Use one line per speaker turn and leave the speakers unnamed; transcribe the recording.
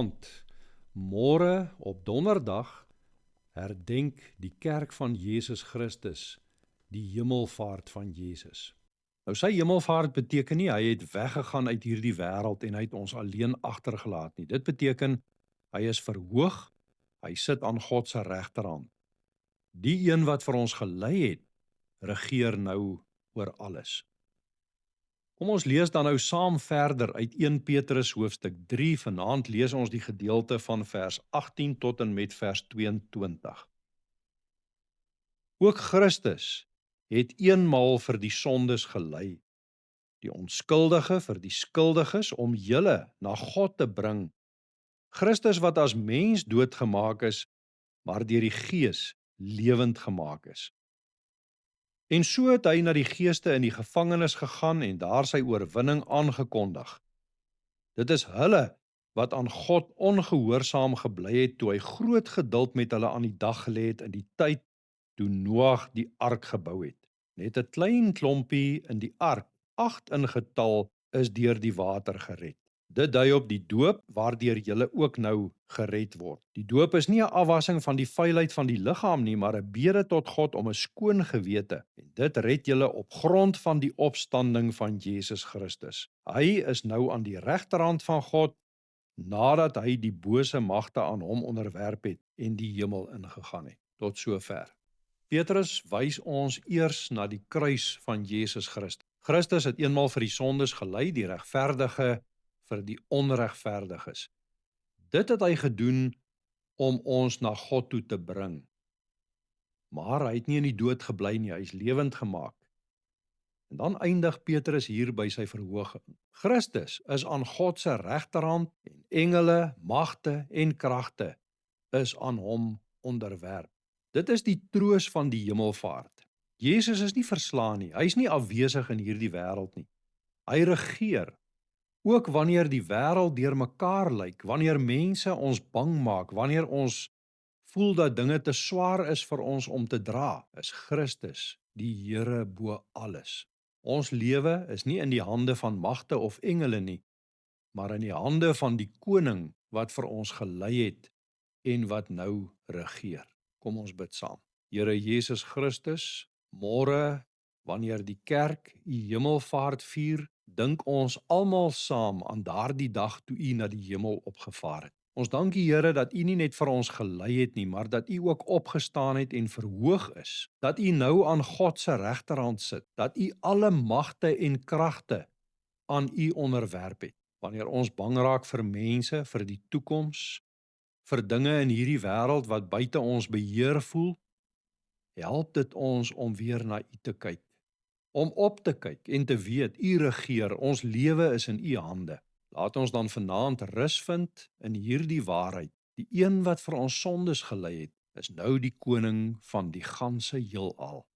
Vanaand, môre op donderdag, herdenk die kerk van Jesus Christus, die hemelvaart van Jesus. Nou sy hemelvaart beteken nie, hy het weggegaan uit hierdie wêreld en hy het ons alleen agtergelaat nie. Dit beteken, hy is verhoog, hy sit aan God se regterhand. Die een wat vir ons gelei het, regeer nou oor alles. Kom ons lees dan nou saam verder uit 1 Petrus hoofstuk 3. Vanaand lees ons die gedeelte van vers 18 tot en met vers 22. Ook Christus het eenmaal vir die sondes gelei, die onskuldige vir die skuldiges, om julle na God te bring. Christus wat as mens doodgemaak is, maar deur die Gees lewend gemaak is. En so het hy na die geeste in die gevangenis gegaan en daar sy oorwinning aangekondig. Dit is hulle wat aan God ongehoorsaam gebly het toe hy groot geduld met hulle aan die dag gelê het in die tyd toe Noag die ark gebou het. Net 'n klein klompie in die ark, 8 in getal, is deur die water gered. Dit dui op die doop waardeur julle ook nou gered word. Die doop is nie 'n afwassing van die vuilheid van die liggaam nie, maar 'n bede tot God om 'n skoon gewete. En dit red julle op grond van die opstanding van Jesus Christus. Hy is nou aan die regterhand van God, nadat hy die bose magte aan hom onderwerp het en die hemel ingegaan het. Tot sover. Petrus wys ons eers na die kruis van Jesus Christus. Christus het eenmaal vir die sondes gelei, die regverdige vir die onregverdiges. Dit het hy gedoen om ons na God toe te bring. Maar hy het nie in die dood gebly nie, hy is lewend gemaak. En dan eindig Petrus hier by sy verhooging. Christus is aan God se regterhand en engele, magte en kragte is aan hom onderwerp. Dit is die troos van die hemelvaart. Jesus is nie verslaan nie, hy is nie afwesig in hierdie wêreld nie. Hy regeer. Ook wanneer die wêreld deurmekaar lyk, wanneer mense ons bang maak, wanneer ons voel dat dinge te swaar is vir ons om te dra, is Christus die Here bo alles. Ons lewe is nie in die hande van magte of engele nie, maar in die hande van die koning wat vir ons gelei het en wat nou regeer. Kom ons bid saam. Here Jesus Christus, môre wanneer die kerk u hemelvaart vier, dink ons almal saam aan daardie dag toe u na die hemel opgevaar het. Ons dank u Here dat u nie net vir ons gelei het nie, maar dat u ook opgestaan het en verhoog is. Dat u nou aan God se regterhand sit. Dat u alle magte en kragte aan u onderwerp het. Wanneer ons bang raak vir mense, vir die toekoms, vir dinge in hierdie wêreld wat buite ons beheer voel, help dit ons om weer na u te kyk. Om op te kyk en te weet, u regeer, ons lewe is in u hande. Laat ons dan vanaand rus vind in hierdie waarheid. Die een wat vir ons sondes gelei het, is nou die koning van die ganse heelal.